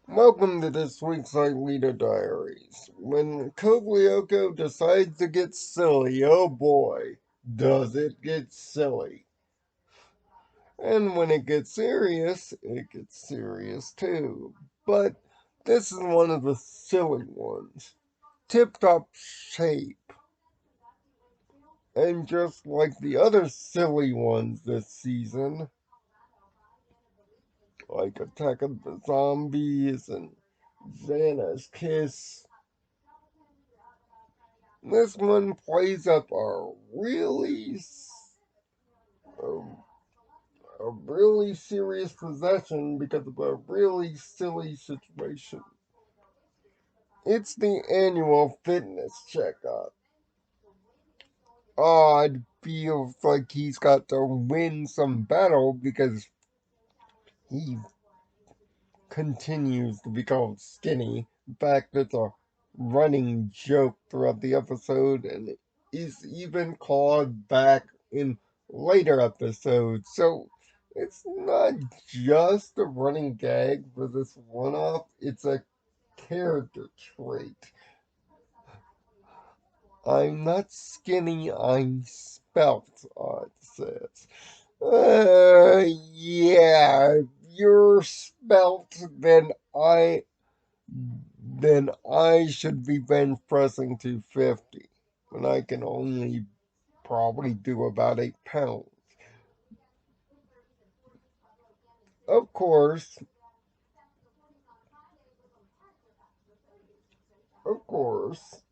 Welcome to this week's Aelita Diaries. When Koglioko decides to get silly, oh boy, does it get silly. And when it gets serious too. But this is one of the silly ones. Tip top shape. And just like the other silly ones this season, like Attack of the Zombies and Xana's Kiss, this one plays up a, a really serious possession because of a really silly situation. It's the annual fitness checkup. Odd feels like he's got to win some battle because he continues to become skinny. In fact, it's a running joke throughout the episode and is even called back in later episodes. So it's not just a running gag for this one off, it's a character trait. I'm not skinny, I'm spelt, Odd says. Yeah, if you're spelt, then I should be bench pressing 250, when I can only probably do about 8 pounds. Of course, of course,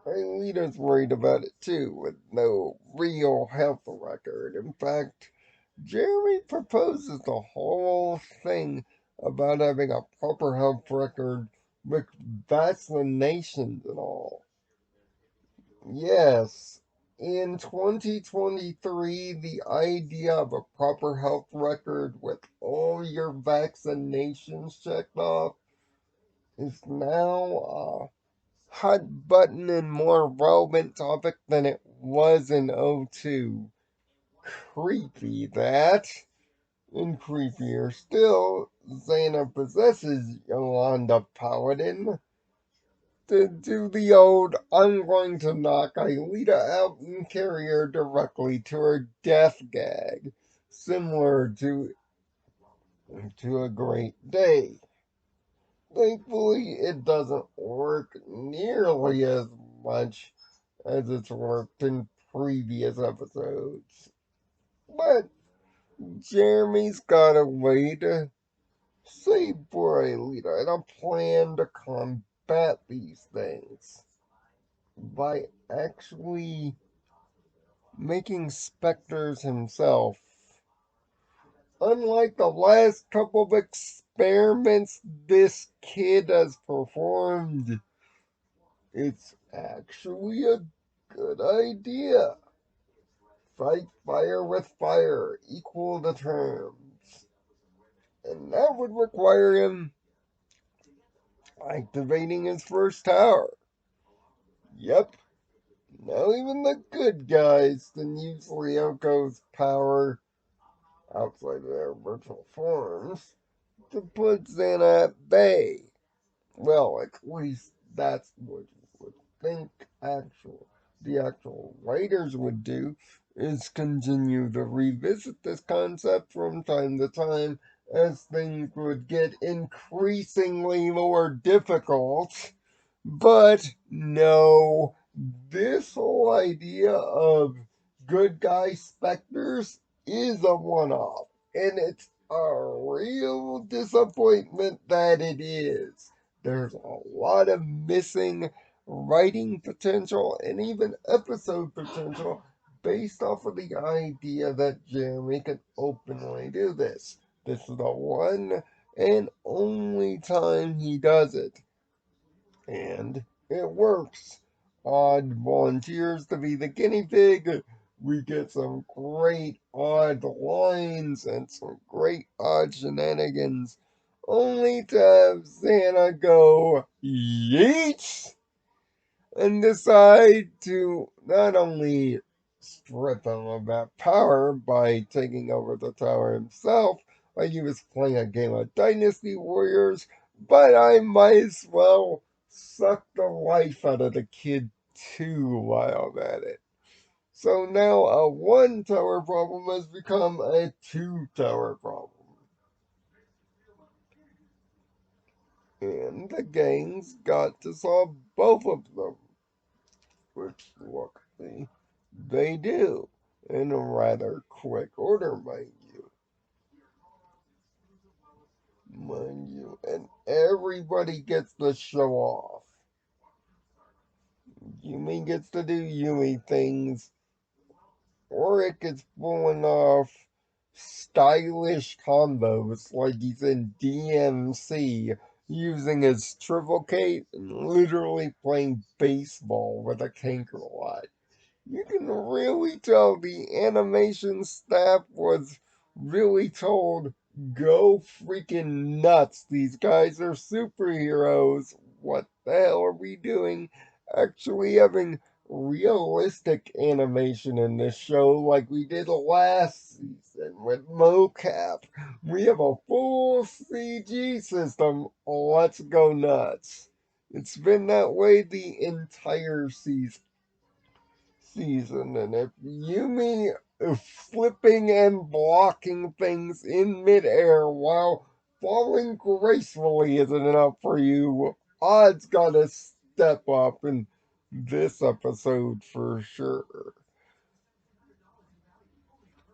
Aelita's worried about it too, with no real health record. In fact, Jeremy proposes the whole thing about having a proper health record with vaccinations and all. Yes, in 2023, the idea of a proper health record with all your vaccinations checked off is now a hot button and more relevant topic than it was in '02. Creepy that. And creepier still, Xana possesses Yolanda Paladin to do the old I'm going to knock Aelita out and carry her directly to her death gag, similar to a great day. Thankfully, it doesn't work nearly as much as it's worked in previous episodes. But Jeremy's got a way to save poor Aelita and a plan to combat these things by actually making specters himself. Unlike the last couple of experiments this kid has performed, it's actually a good idea. Fight fire with fire, equal the terms. And that would require him activating his first tower. Yep, now even the good guys can use Ryoko's power outside of their virtual forms to put Xana at bay. Well, at least that's what you would think the actual writers would do, is continue to revisit this concept from time to time as things would get increasingly more difficult. But no, this whole idea of good guy specters is a one off. And it's a real disappointment that it is. There's a lot of missing writing potential and even episode potential based off of the idea that Jeremy can openly do this. This is the one and only time he does it. And it works. Odd volunteers to be the guinea pig. We get some great odd lines and some great odd shenanigans, only to have Santa go yeet and decide to not only strip him of that power by taking over the tower himself, like he was playing a game of Dynasty Warriors, But I might as well suck the life out of the kid too while I'm at it. So now a one tower problem has become a two tower problem. And the gang's got to solve both of them. Which, luckily, they do. In a rather quick order, and everybody gets to show off. Yumi gets to do Yumi things, or it gets pulling off stylish combos like he's in DMC, using his triple cape and literally playing baseball with a canker lot. You can really tell the animation staff was really told, go freaking nuts. These guys are superheroes. What the hell are we doing? Actually having realistic animation in this show like we did last season with mocap. We have a full CG system. Let's go nuts. It's been that way the entire season, and if Yumi flipping and blocking things in midair while falling gracefully isn't enough for you, odds gotta step up in this episode for sure.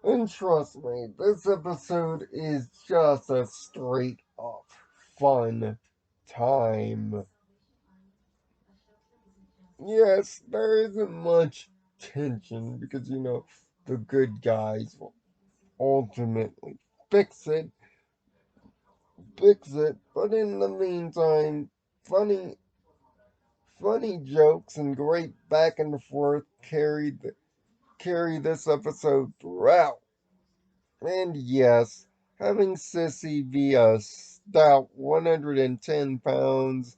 And trust me, this episode is just a straight up fun time. Yes, there isn't much tension because the good guys will ultimately fix it, but in the meantime, funny, funny jokes and great back and forth carry this episode throughout. And yes, having Sissy be a stout 110 pounds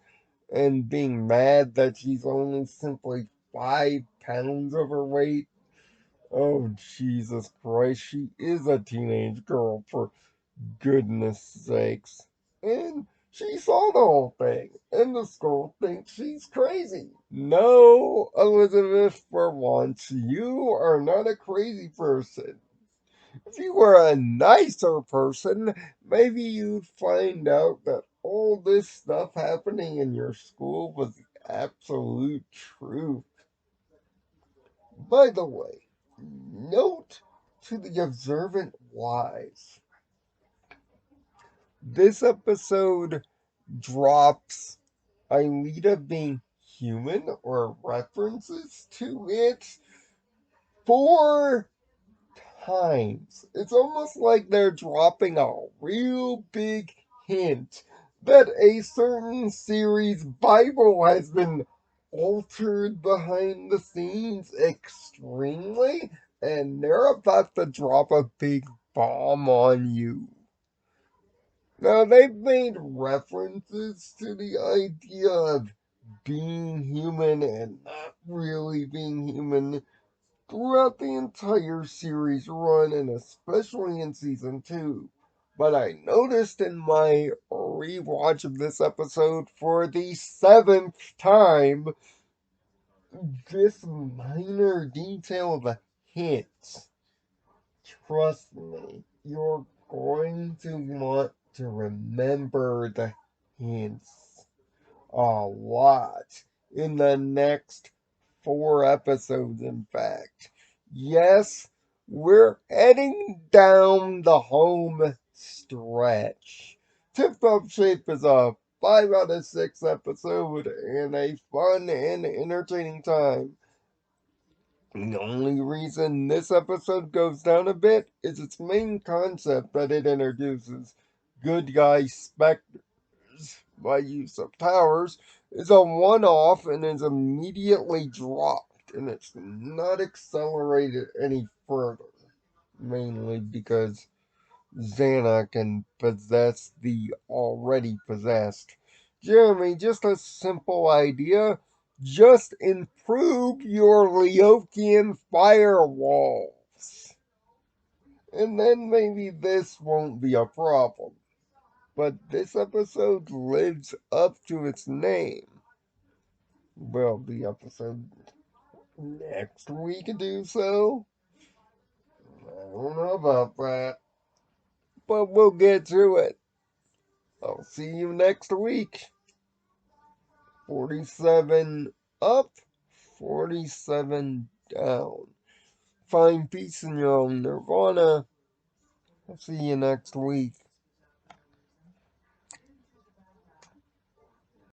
and being mad that she's only simply 5 pounds overweight. Oh, Jesus Christ, she is a teenage girl, for goodness sakes. And she saw the whole thing, and the school thinks she's crazy. No, Elizabeth, for once, you are not a crazy person. If you were a nicer person, maybe you'd find out that all this stuff happening in your school was the absolute truth. By the way, note to the observant wise. This episode drops Aelita being human or references to it 4 times. It's almost like they're dropping a real big hint that a certain series Bible has been altered behind the scenes extremely, and they're about to drop a big bomb on you. Now, they've made references to the idea of being human and not really being human throughout the entire series run, and especially in season 2. But I noticed in my rewatch of this episode for the 7th time this minor detail of a hint. Trust me, you're going to want to remember the hints a lot in the next 4 episodes, in fact. Yes, we're heading down the home stretch. Tip Top Shape is a 5 out of 6 episode and a fun and entertaining time. The only reason this episode goes down a bit is its main concept that it introduces, good guy specters by use of powers, is a one-off and is immediately dropped, and it's not accelerated any further, mainly because Xana can possess the already possessed. Jeremy, just a simple idea. Just improve your Leokian firewalls. And then maybe this won't be a problem. But this episode lives up to its name. Will the episode next week do so? I don't know about that. But we'll get to it. I'll see you next week. 47 up, 47 down. Find peace in your own nirvana. I'll see you next week.